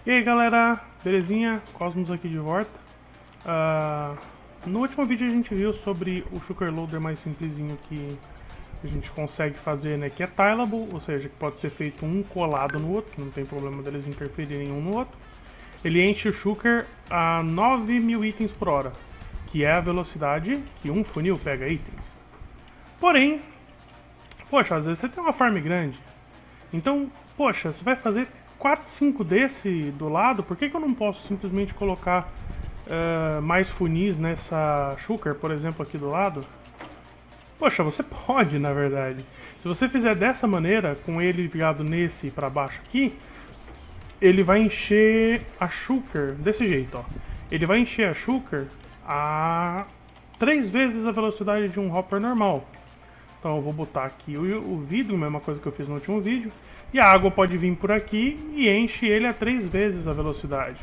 E aí galera, belezinha? Cosmos aqui de volta. No último vídeo a gente viu sobre o Shulker Loader mais simplesinho que a gente consegue fazer, né? Que é tileable, ou seja, que pode ser feito um colado no outro, que não tem problema deles interferirem um no outro. Ele enche o Shulker a 9.000 itens por hora, que é a velocidade que um funil pega itens. Porém, poxa, às vezes você tem uma farm grande, então, poxa, você vai fazer 4, 5 desse do lado, por que eu não posso simplesmente colocar mais funis nessa Shulker, por exemplo, aqui do lado? Poxa, você pode, na verdade. Se você fizer dessa maneira, com ele virado nesse para baixo aqui, ele vai encher a Shulker desse jeito, ó. Ele vai encher a Shulker a 3 vezes a velocidade de um hopper normal. Então eu vou botar aqui o vidro, mesma coisa que eu fiz no último vídeo. E a água pode vir por aqui e enche ele a 3 vezes a velocidade.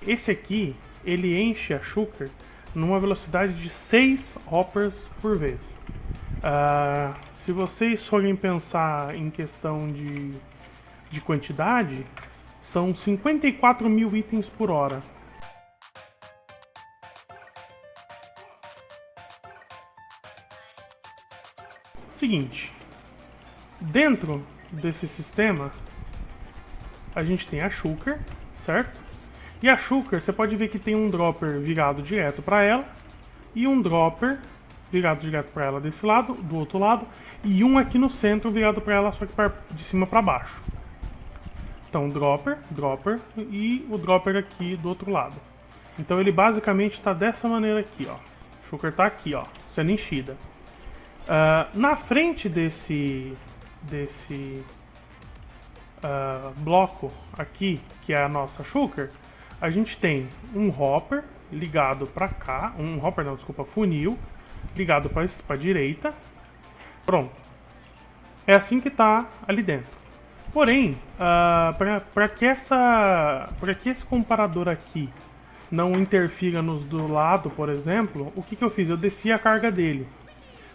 Esse aqui, ele enche a Shulker numa velocidade de 6 hoppers por vez. Se vocês forem pensar em questão de quantidade, são 54.000 itens por hora. Seguinte, dentro desse sistema, a gente tem a Shulker, certo? E a Shulker, você pode ver que tem um dropper virado direto para ela, e um dropper virado direto para ela desse lado, do outro lado, e um aqui no centro virado para ela, só que de cima para baixo. Então, dropper, e o dropper aqui do outro lado. Então ele basicamente está dessa maneira aqui, ó. A Shulker está aqui, ó, sendo enchida. Na frente desse bloco aqui, que é a nossa Shulker, a gente tem um hopper ligado para cá, funil ligado para a direita. Pronto. É assim que está ali dentro. Porém, para que esse comparador aqui não interfira nos do lado, por exemplo, o que eu fiz? Eu desci a carga dele.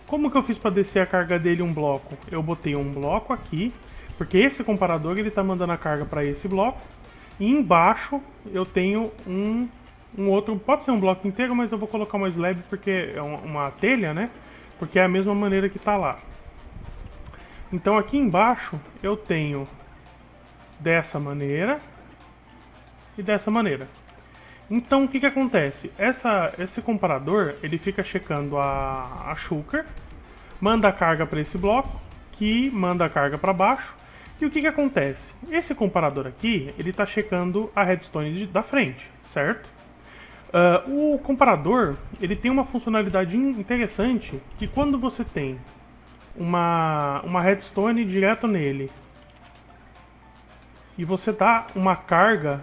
Como que eu fiz para descer a carga dele um bloco? Eu botei um bloco aqui, porque esse comparador ele está mandando a carga para esse bloco. E embaixo eu tenho um outro, pode ser um bloco inteiro, mas eu vou colocar uma slab porque é uma telha, né? Porque é a mesma maneira que está lá. Então aqui embaixo eu tenho dessa maneira e dessa maneira. Então o que acontece? Esse comparador ele fica checando a Shulker, manda a carga para esse bloco, que manda a carga para baixo. E o que acontece? Esse comparador aqui ele está checando a redstone da frente, certo? O comparador ele tem uma funcionalidade interessante, que quando você tem uma redstone direto nele e você dá uma carga,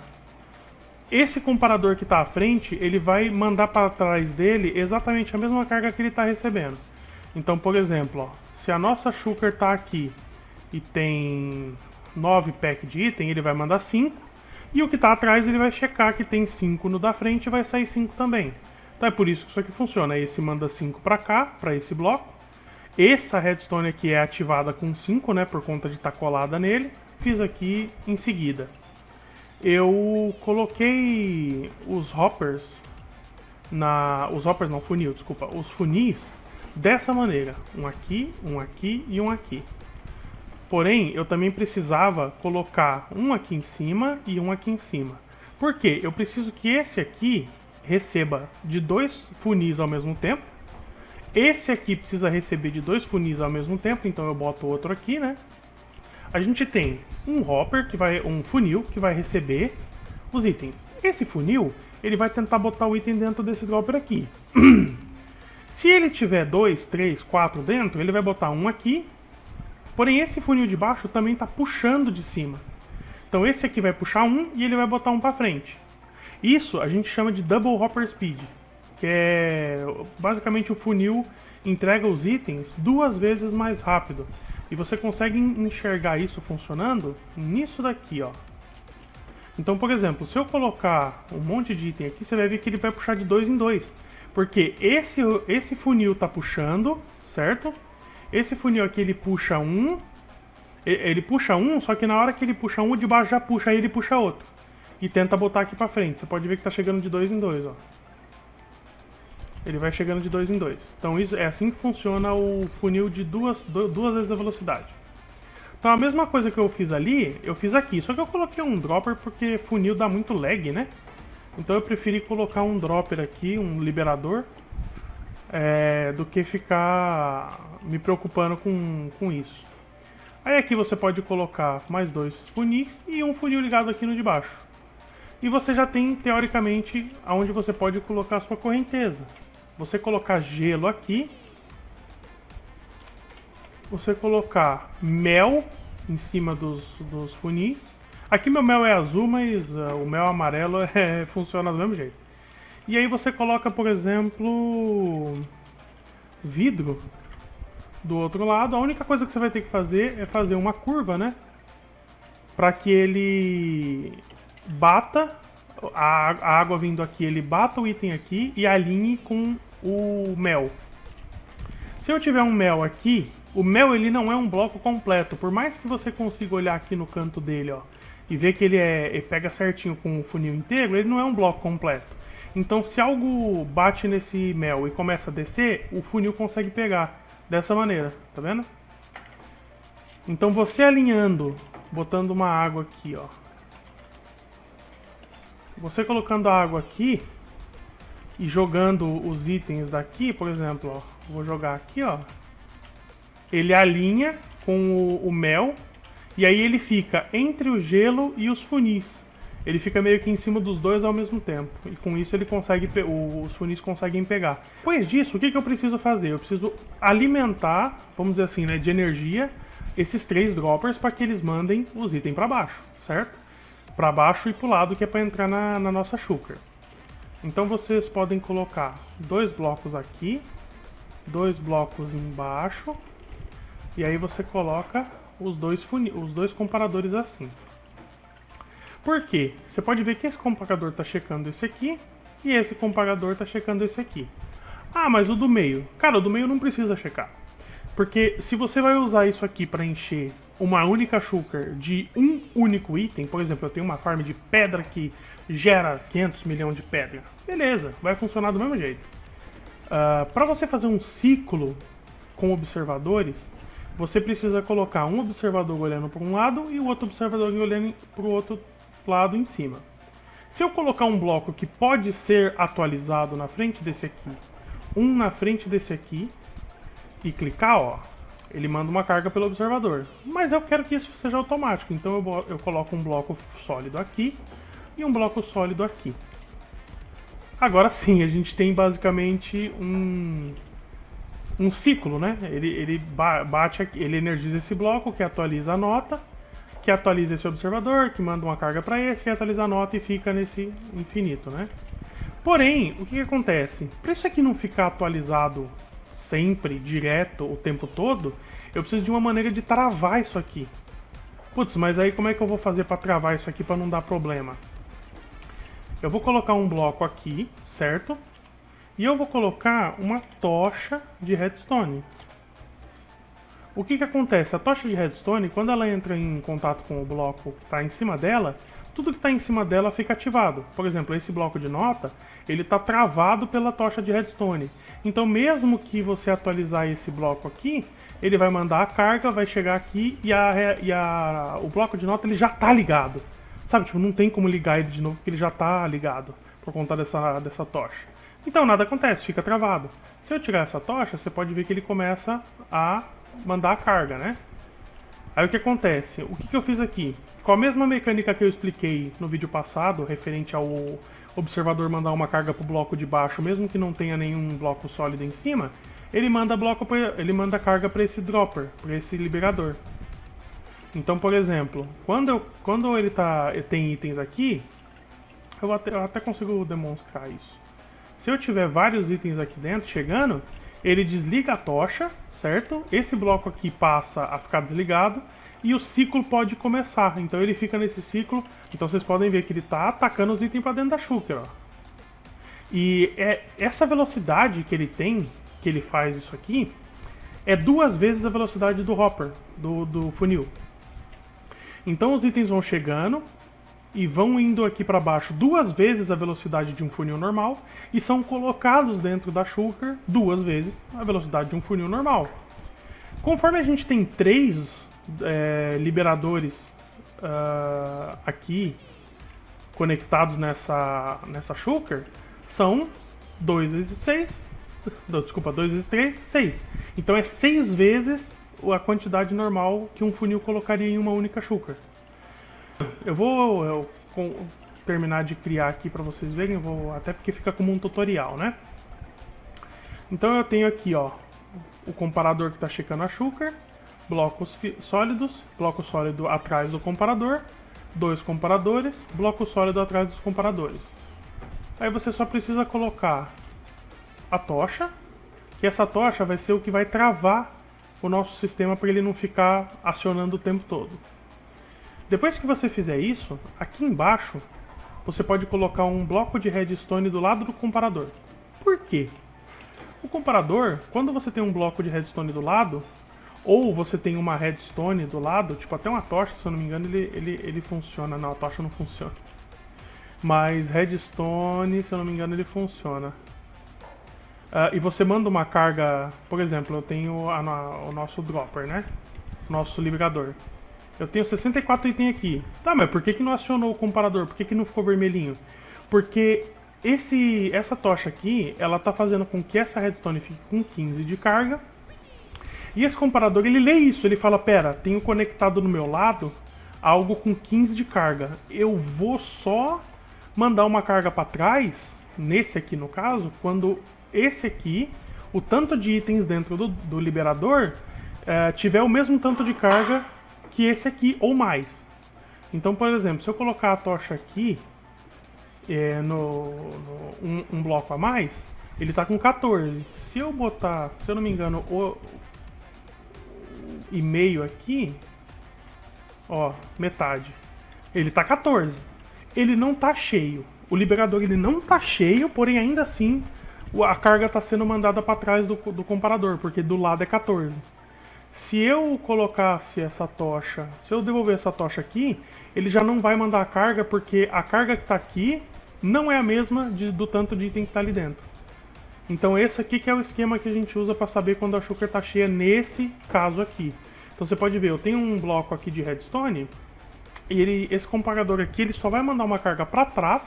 esse comparador que está à frente ele vai mandar para trás dele exatamente a mesma carga que ele está recebendo. Então, por exemplo, ó, se a nossa Shulker está aqui e tem 9 packs de item, ele vai mandar 5, e o que está atrás ele vai checar que tem 5 no da frente e vai sair 5 também. Então é por isso que isso aqui funciona. Esse manda 5 para cá, para esse bloco. Essa redstone aqui é ativada com 5, né, por conta de estar colada nele. Fiz aqui em seguida. Eu coloquei os hoppers os funis dessa maneira, um aqui e um aqui. Porém, eu também precisava colocar um aqui em cima e um aqui em cima. Por quê? Eu preciso que esse aqui receba de 2 funis ao mesmo tempo. Esse aqui precisa receber de 2 funis ao mesmo tempo, então eu boto outro aqui, né? A gente tem um funil que vai receber os itens. Esse funil, ele vai tentar botar o item dentro desse dropper aqui. Se ele tiver 2, 3, 4 dentro, ele vai botar um aqui. Porém, esse funil de baixo também está puxando de cima. Então esse aqui vai puxar um e ele vai botar um para frente. Isso a gente chama de Double Hopper Speed, que é basicamente o funil entrega os itens 2 vezes mais rápido. E você consegue enxergar isso funcionando nisso daqui, ó. Então, por exemplo, se eu colocar um monte de item aqui, você vai ver que ele vai puxar de 2 em 2. Porque esse funil tá puxando, certo? Esse funil aqui ele puxa um. Ele puxa um, só que na hora que ele puxa um, o de baixo já puxa, aí ele puxa outro. E tenta botar aqui pra frente. Você pode ver que tá chegando de 2 em 2, ó. Ele vai chegando de 2 em 2. Então isso é assim que funciona o funil de duas vezes a velocidade. Então a mesma coisa que eu fiz ali, eu fiz aqui. Só que eu coloquei um dropper porque funil dá muito lag, né? Então eu preferi colocar um dropper aqui, um liberador, do que ficar me preocupando com isso. Aí aqui você pode colocar mais 2 funis e um funil ligado aqui no de baixo. E você já tem, teoricamente, aonde você pode colocar a sua correnteza. Você colocar gelo aqui. Você colocar mel em cima dos funis. Aqui meu mel é azul, mas o mel amarelo funciona do mesmo jeito. E aí você coloca, por exemplo, vidro do outro lado. A única coisa que você vai ter que fazer é fazer uma curva, né? Para que ele bata, a água vindo aqui, ele bata o item aqui e alinhe com o mel. Se eu tiver um mel aqui, o mel ele não é um bloco completo. Por mais que você consiga olhar aqui no canto dele, ó, e ver que ele pega certinho com o funil inteiro, ele não é um bloco completo. Então se algo bate nesse mel e começa a descer, o funil consegue pegar dessa maneira, tá vendo? Então você alinhando, botando uma água aqui, ó. Você colocando a água aqui e jogando os itens daqui, por exemplo, ó, vou jogar aqui, ó. Ele alinha com o mel e aí ele fica entre o gelo e os funis. Ele fica meio que em cima dos dois ao mesmo tempo. E com isso ele consegue, os funis conseguem pegar. Depois disso, o que eu preciso fazer? Eu preciso alimentar, vamos dizer assim, né, de energia, esses 3 droppers para que eles mandem os itens para baixo, certo? Para baixo e para o lado que é para entrar na nossa shulker. Então vocês podem colocar 2 blocos aqui, 2 blocos embaixo, e aí você coloca os dois comparadores assim. Por quê? Você pode ver que esse comparador está checando esse aqui e esse comparador está checando esse aqui. Ah, mas o do meio? Cara, o do meio não precisa checar. Porque se você vai usar isso aqui para encher uma única shulker de um único item, por exemplo, eu tenho uma farm de pedra que gera 500 milhões de pedra. Beleza, vai funcionar do mesmo jeito. Para você fazer um ciclo com observadores, você precisa colocar um observador olhando para um lado e o outro observador olhando para o outro lado em cima. Se eu colocar um bloco que pode ser atualizado na frente desse aqui, um na frente desse aqui, e clicar, ó, ele manda uma carga pelo observador. Mas eu quero que isso seja automático, então eu coloco um bloco sólido aqui e um bloco sólido aqui. Agora sim, a gente tem basicamente um ciclo, né? Ele bate aqui, ele energiza esse bloco, que atualiza a nota, que atualiza esse observador, que manda uma carga para esse, que atualiza a nota e fica nesse infinito, né? Porém, o que acontece? Para isso aqui não ficar atualizado sempre, direto, o tempo todo, eu preciso de uma maneira de travar isso aqui. Putz, mas aí como é que eu vou fazer para travar isso aqui para não dar problema? Eu vou colocar um bloco aqui, certo? E eu vou colocar uma tocha de redstone. O que acontece? A tocha de redstone, quando ela entra em contato com o bloco que está em cima dela, tudo que está em cima dela fica ativado. Por exemplo, esse bloco de nota, ele está travado pela tocha de redstone. Então mesmo que você atualizar esse bloco aqui, ele vai mandar a carga, vai chegar aqui e o bloco de nota ele já está ligado. Sabe, tipo, não tem como ligar ele de novo porque ele já está ligado por conta dessa tocha. Então nada acontece, fica travado. Se eu tirar essa tocha, você pode ver que ele começa a mandar a carga, né? Aí o que acontece? O que eu fiz aqui? Com a mesma mecânica que eu expliquei no vídeo passado, referente ao observador mandar uma carga para o bloco de baixo, mesmo que não tenha nenhum bloco sólido em cima, ele manda carga para esse dropper, para esse liberador. Então, por exemplo, quando ele tem itens aqui, eu até consigo demonstrar isso. Se eu tiver vários itens aqui dentro chegando, ele desliga a tocha, certo? Esse bloco aqui passa a ficar desligado e o ciclo pode começar. Então ele fica nesse ciclo. Então vocês podem ver que ele está atacando os itens para dentro da shulker, ó. E essa velocidade que ele tem, que ele faz isso aqui, é 2 vezes a velocidade do hopper, do funil. Então os itens vão chegando e vão indo aqui para baixo 2 vezes a velocidade de um funil normal e são colocados dentro da shulker 2 vezes a velocidade de um funil normal. Conforme a gente tem 3 liberadores aqui conectados nessa shulker, são 2 vezes 6, desculpa, 2 vezes 3, 6. Então é 6 vezes a quantidade normal que um funil colocaria em uma única shulker. Eu vou terminar de criar aqui para vocês verem, até porque fica como um tutorial, né? Então eu tenho aqui, ó, o comparador que está checando a shulker, blocos sólidos, bloco sólido atrás do comparador, 2 comparadores, bloco sólido atrás dos comparadores. Aí você só precisa colocar a tocha, que essa tocha vai ser o que vai travar o nosso sistema para ele não ficar acionando o tempo todo. Depois que você fizer isso, aqui embaixo você pode colocar um bloco de redstone do lado do comparador. Por quê? O comparador, quando você tem um bloco de redstone do lado, ou você tem uma redstone do lado, tipo até uma tocha, se eu não me engano, ele funciona. Não, a tocha não funciona. Mas redstone, se eu não me engano, ele funciona. E você manda uma carga, por exemplo, eu tenho o nosso dropper, né? Nosso liberador. Eu tenho 64 itens aqui. Tá, mas por que não acionou o comparador? Por que não ficou vermelhinho? Porque essa tocha aqui, ela tá fazendo com que essa redstone fique com 15 de carga. E esse comparador, ele lê isso, ele fala, pera, tenho conectado no meu lado algo com 15 de carga. Eu vou só mandar uma carga para trás, nesse aqui no caso, quando esse aqui, o tanto de itens dentro do liberador, tiver o mesmo tanto de carga que esse aqui, ou mais. Então, por exemplo, se eu colocar a tocha aqui, um bloco a mais, ele tá com 14. Se eu botar, se eu não me engano, o e-mail aqui, ó, metade, ele tá 14. Ele não tá cheio. O liberador ele não tá cheio, porém ainda assim a carga está sendo mandada para trás do comparador, porque do lado é 14. Se eu colocasse essa tocha, se eu devolver essa tocha aqui, ele já não vai mandar a carga, porque a carga que está aqui não é a mesma do tanto de item que está ali dentro. Então esse aqui que é o esquema que a gente usa para saber quando a shulker está cheia nesse caso aqui. Então você pode ver, eu tenho um bloco aqui de redstone, e esse comparador aqui ele só vai mandar uma carga para trás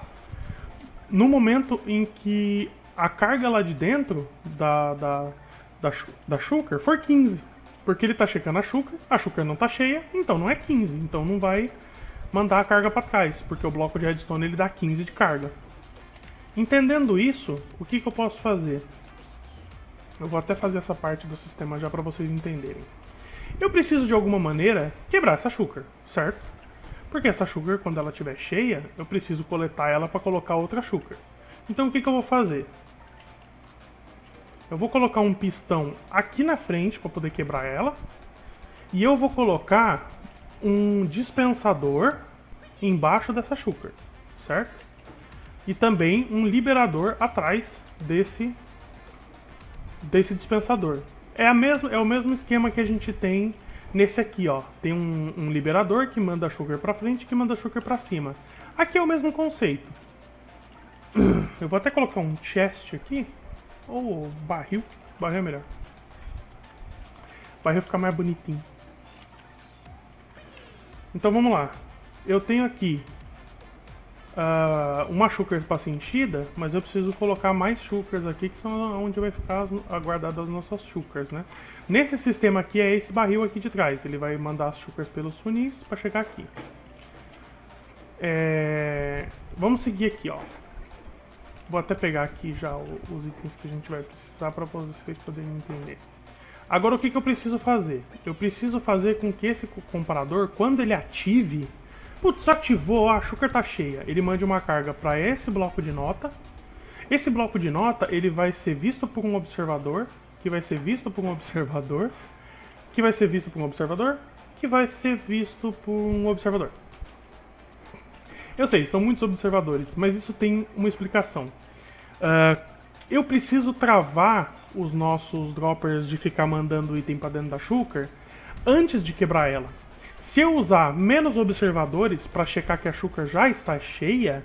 no momento em que a carga lá de dentro da shulker for 15. Porque ele está checando a shulker não está cheia, então não é 15. Então não vai mandar a carga para trás, porque o bloco de redstone ele dá 15 de carga. Entendendo isso, o que eu posso fazer? Eu vou até fazer essa parte do sistema já para vocês entenderem. Eu preciso de alguma maneira quebrar essa shulker, certo? Porque essa shulker, quando ela estiver cheia, eu preciso coletar ela para colocar outra shulker. Então o que eu vou fazer? Eu vou colocar um pistão aqui na frente para poder quebrar ela. E eu vou colocar um dispensador embaixo dessa shulker, certo? E também um liberador atrás desse dispensador. É o mesmo esquema que a gente tem nesse aqui, ó. Tem um liberador que manda a shulker para frente e que manda a shulker para cima. Aqui é o mesmo conceito. Eu vou até colocar um chest aqui. Ou barril. Barril é melhor. Barril fica mais bonitinho. Então vamos lá. Eu tenho aqui uma shulker para ser enchida, mas eu preciso colocar mais shulkers aqui, que são onde vai ficar guardadas as nossas shulkers, né? Nesse sistema aqui é esse barril aqui de trás. Ele vai mandar as shulkers pelos funis para chegar aqui. Vamos seguir aqui, ó. Vou até pegar aqui já os itens que a gente vai precisar para vocês poderem entender. Agora o que eu preciso fazer? Eu preciso fazer com que esse comparador, quando ele ative... Putz, ativou, a shulker tá cheia. Ele mande uma carga para esse bloco de nota. Esse bloco de nota, ele vai ser visto por um observador, que vai ser visto por um observador, que vai ser visto por um observador, que vai ser visto por um observador. Eu sei, são muitos observadores, mas isso tem uma explicação. Eu preciso travar os nossos droppers de ficar mandando item para dentro da shulker antes de quebrar ela. Se eu usar menos observadores para checar que a shulker já está cheia,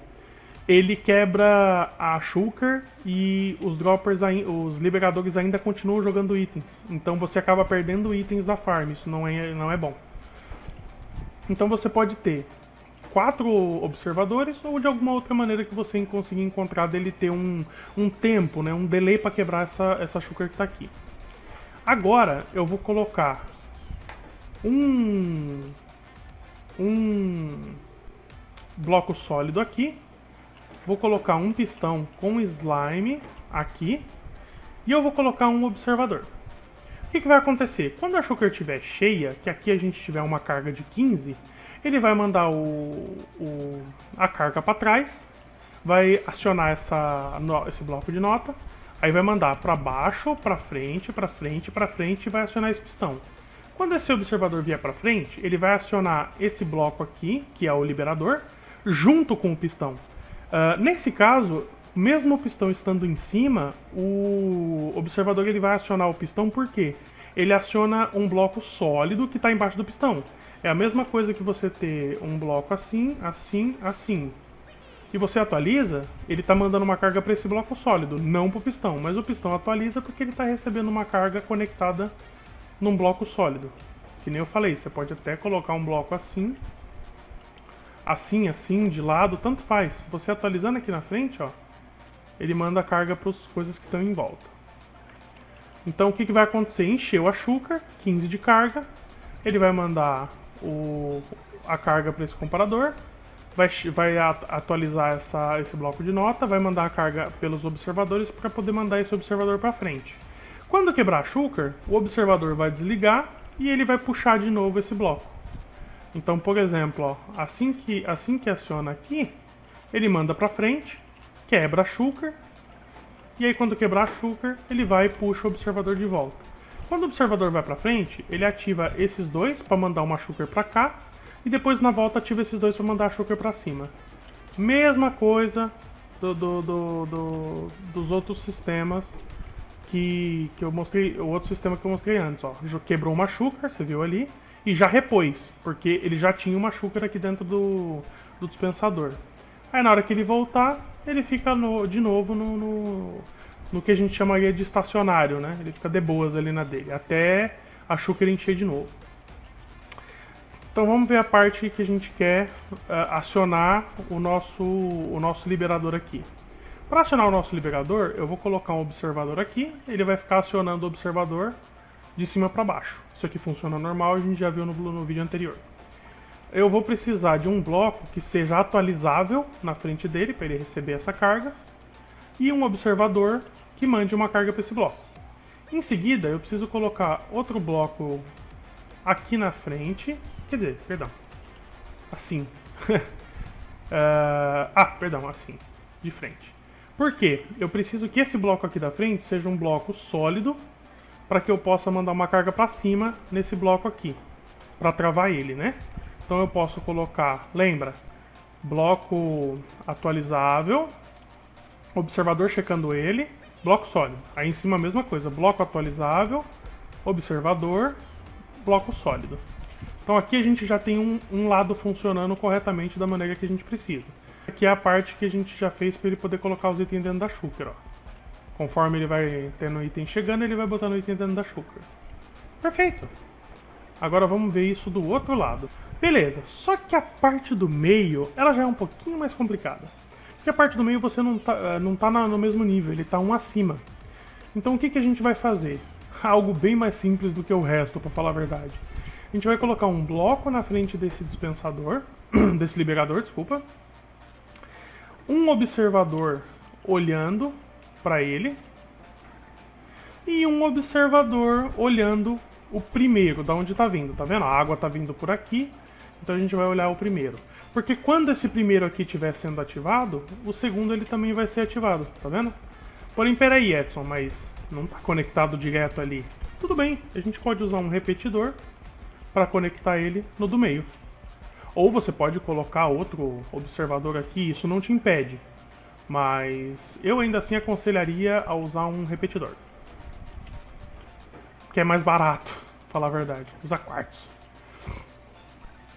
ele quebra a shulker e os droppers, os liberadores ainda continuam jogando itens. Então você acaba perdendo itens da farm, isso não é bom. Então você pode ter 4 observadores ou de alguma outra maneira que você conseguir encontrar dele ter um tempo, né, um delay para quebrar essa shulker que está aqui. Agora eu vou colocar um bloco sólido aqui. Vou colocar um pistão com slime aqui. E eu vou colocar um observador. O que vai acontecer? Quando a shulker estiver cheia, que aqui a gente tiver uma carga de 15, ele vai mandar a carga para trás, vai acionar esse bloco de nota, aí vai mandar para baixo, para frente, para frente, para frente e vai acionar esse pistão. Quando esse observador vier para frente, ele vai acionar esse bloco aqui, que é o liberador, junto com o pistão. Nesse caso, mesmo o pistão estando em cima, o observador ele vai acionar o pistão porque ele aciona um bloco sólido que está embaixo do pistão. É a mesma coisa que você ter um bloco assim, assim, assim. E você atualiza, ele está mandando uma carga para esse bloco sólido, não para o pistão. Mas o pistão atualiza porque ele está recebendo uma carga conectada num bloco sólido. Que nem eu falei, você pode até colocar um bloco assim, assim, de lado, tanto faz. Você atualizando aqui na frente, ó, ele manda a carga para as coisas que estão em volta. Então o que vai acontecer? Encheu a shulker, 15 de carga, ele vai mandar a carga para esse comparador, vai atualizar esse bloco de nota, vai mandar a carga pelos observadores para poder mandar esse observador para frente. Quando quebrar a shulker, o observador vai desligar e ele vai puxar de novo esse bloco. Então, por exemplo, ó, assim que aciona aqui, ele manda para frente, quebra a shulker, e aí quando quebrar a shulker, ele vai e puxa o observador de volta. Quando o observador vai para frente, ele ativa esses dois para mandar uma shulker para cá, e depois na volta ativa esses dois para mandar a shulker para cima. Mesma coisa dos outros sistemas que eu mostrei, o outro sistema que eu mostrei antes, ó. Quebrou uma shulker, você viu ali, e já repôs, porque ele já tinha uma shulker aqui dentro do dispensador. Aí na hora que ele voltar, ele fica de novo no que a gente chamaria de estacionário, né? Ele fica de boas ali na dele, até a shulker encher de novo. Então vamos ver a parte que a gente quer acionar o nosso liberador aqui. Para acionar o nosso liberador, eu vou colocar um observador aqui, ele vai ficar acionando o observador de cima para baixo. Isso aqui funciona normal, a gente já viu no vídeo anterior. Eu vou precisar de um bloco que seja atualizável na frente dele, para ele receber essa carga, e um observador que mande uma carga para esse bloco. Em seguida, eu preciso colocar outro bloco aqui na frente, quer dizer, perdão, assim. Perdão, assim, de frente. Por quê? Eu preciso que esse bloco aqui da frente seja um bloco sólido, para que eu possa mandar uma carga para cima nesse bloco aqui, para travar ele, né? Então eu posso colocar, lembra, bloco atualizável, observador checando ele, bloco sólido. Aí em cima a mesma coisa, bloco atualizável, observador, bloco sólido. Então aqui a gente já tem um lado funcionando corretamente da maneira que a gente precisa. Aqui é a parte que a gente já fez para ele poder colocar os itens dentro da shulker, ó. Conforme ele vai tendo item chegando, ele vai botando o item dentro da shulker. Perfeito! Agora vamos ver isso do outro lado. Beleza, só que a parte do meio, ela já é um pouquinho mais complicada. Porque a parte do meio você não tá no mesmo nível, ele tá um acima. Então o que a gente vai fazer? Algo bem mais simples do que o resto, para falar a verdade. A gente vai colocar um bloco na frente desse dispensador, desse liberador, desculpa. Um observador olhando para ele e um observador olhando o primeiro, da onde está vindo, tá vendo? A água está vindo por aqui, então a gente vai olhar o primeiro. Porque quando esse primeiro aqui estiver sendo ativado, o segundo ele também vai ser ativado, tá vendo? Porém, peraí, Edson, mas não está conectado direto ali. Tudo bem, a gente pode usar um repetidor para conectar ele no do meio. Ou você pode colocar outro observador aqui, isso não te impede. Mas eu ainda assim aconselharia a usar um repetidor, que é mais barato, pra falar a verdade, usar quartzo.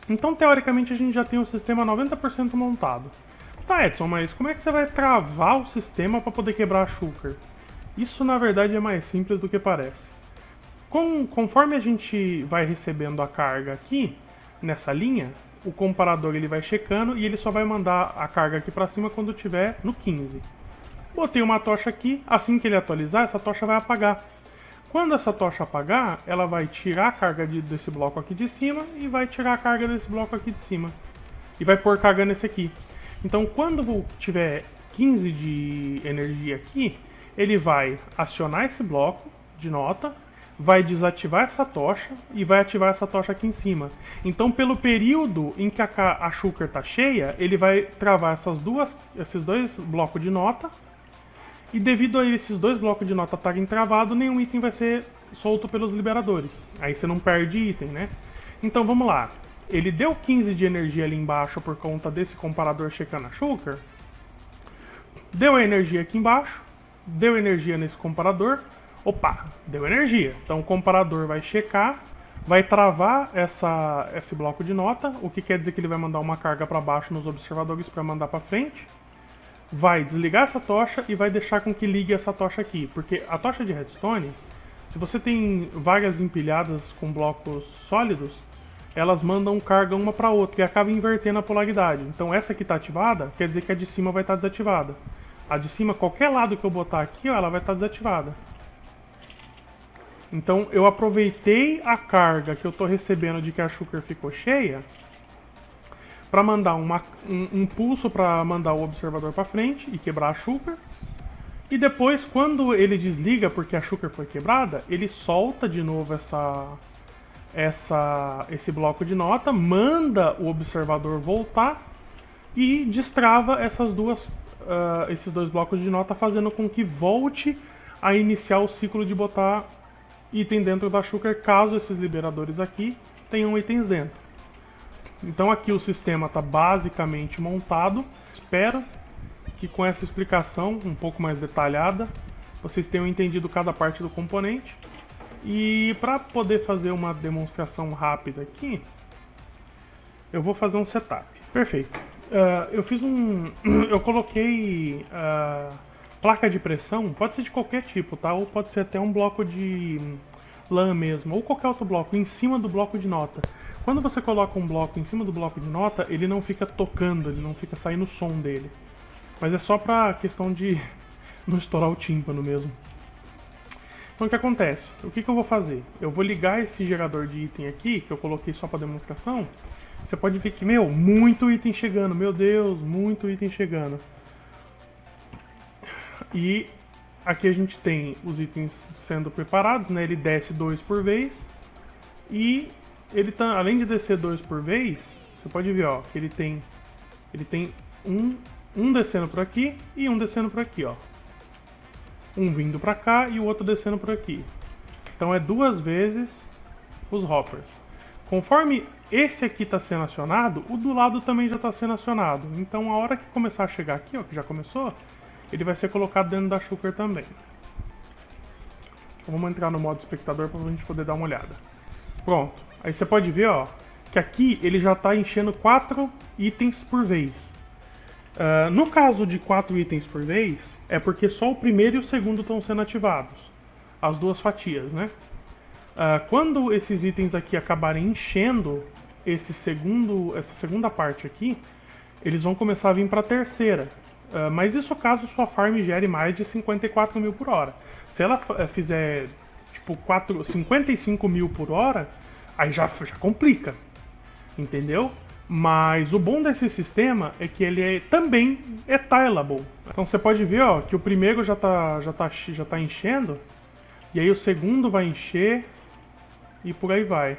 Então, teoricamente, a gente já tem o sistema 90% montado. Tá, Edson, mas como é que você vai travar o sistema para poder quebrar a shulker? Isso, na verdade, é mais simples do que parece. Conforme a gente vai recebendo a carga aqui, nessa linha, o comparador ele vai checando e ele só vai mandar a carga aqui para cima quando tiver no 15. Botei uma tocha aqui, assim que ele atualizar, essa tocha vai apagar. Quando essa tocha apagar, ela vai tirar a carga desse bloco aqui de cima e vai tirar a carga desse bloco aqui de cima. E vai pôr carga nesse aqui. Então quando tiver 15 de energia aqui, ele vai acionar esse bloco de nota, vai desativar essa tocha e vai ativar essa tocha aqui em cima. Então pelo período em que a shulker está cheia, ele vai travar esses dois blocos de nota. E devido a esses dois blocos de nota estarem travados, nenhum item vai ser solto pelos liberadores. Aí você não perde item, né? Então vamos lá. Ele deu 15 de energia ali embaixo por conta desse comparador checando a shulker. Deu a energia aqui embaixo. Deu energia nesse comparador. Opa, deu energia. Então o comparador vai checar, vai travar esse bloco de nota, o que quer dizer que ele vai mandar uma carga para baixo nos observadores para mandar para frente. Vai desligar essa tocha e vai deixar com que ligue essa tocha aqui. Porque a tocha de redstone, se você tem várias empilhadas com blocos sólidos, elas mandam carga uma para outra e acaba invertendo a polaridade. Então essa aqui está ativada, quer dizer que a de cima vai estar desativada. A de cima, qualquer lado que eu botar aqui, ó, ela vai estar desativada. Então eu aproveitei a carga que eu estou recebendo de que a shulker ficou cheia para mandar um pulso para mandar o observador para frente e quebrar a shulker. E depois, quando ele desliga porque a shulker foi quebrada, ele solta de novo esse bloco de nota, manda o observador voltar e destrava esses dois blocos de nota, fazendo com que volte a iniciar o ciclo de botar item dentro da shulker, caso esses liberadores aqui tenham itens dentro. Então aqui o sistema está basicamente montado. Espero que com essa explicação um pouco mais detalhada vocês tenham entendido cada parte do componente. E para poder fazer uma demonstração rápida aqui, eu vou fazer um setup. Perfeito. Eu coloquei placa de pressão, pode ser de qualquer tipo, tá? Ou pode ser até um bloco de lã mesmo, ou qualquer outro bloco, em cima do bloco de nota. Quando você coloca um bloco em cima do bloco de nota, ele não fica tocando, ele não fica saindo o som dele. Mas é só pra questão de não estourar o tímpano mesmo. Então o que acontece? O que eu vou fazer? Eu vou ligar esse gerador de item aqui, que eu coloquei só pra demonstração. Você pode ver que, muito item chegando, meu Deus, muito item chegando. E aqui a gente tem os itens sendo preparados, né? Ele desce 2 por vez. E ele tá, além de descer 2 por vez, você pode ver, ó, que ele tem um descendo por aqui e um descendo por aqui, ó. Um vindo pra cá e o outro descendo por aqui. Então é 2 vezes os hoppers. Conforme esse aqui está sendo acionado, o do lado também já está sendo acionado. Então a hora que começar a chegar aqui, ó, que já começou, ele vai ser colocado dentro da shulker também. Então, vamos entrar no modo espectador para a gente poder dar uma olhada. Pronto. Aí você pode ver, ó, que aqui ele já está enchendo 4 itens por vez. No caso de 4 itens por vez, é porque só o primeiro e o segundo estão sendo ativados. As 2 fatias, né? Quando esses itens aqui acabarem enchendo essa segunda parte aqui, eles vão começar a vir para a terceira. Mas isso caso sua farm gere mais de 54 mil por hora. Se ela fizer tipo 55 mil por hora, aí já complica, entendeu? Mas o bom desse sistema é que ele também é tileable. Então você pode ver, ó, que o primeiro já tá enchendo, e aí o segundo vai encher e por aí vai.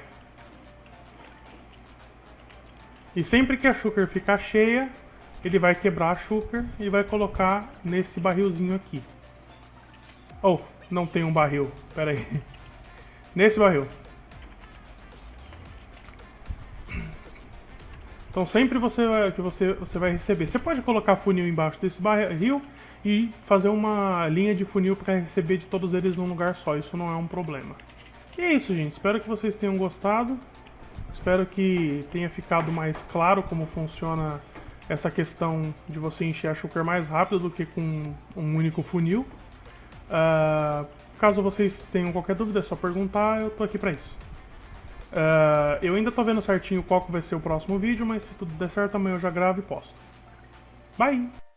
E sempre que a shulker ficar cheia, ele vai quebrar a shulker e vai colocar nesse barrilzinho aqui. Oh, não tem um barril, pera aí. Nesse barril. Então sempre você vai receber. Você pode colocar funil embaixo desse barril e fazer uma linha de funil para receber de todos eles num lugar só. Isso não é um problema. E é isso, gente. Espero que vocês tenham gostado. Espero que tenha ficado mais claro como funciona essa questão de você encher a shulker mais rápido do que com um único funil. Caso vocês tenham qualquer dúvida, é só perguntar, eu tô aqui pra isso. Eu ainda tô vendo certinho qual que vai ser o próximo vídeo, mas se tudo der certo, amanhã eu já gravo e posto. Bye!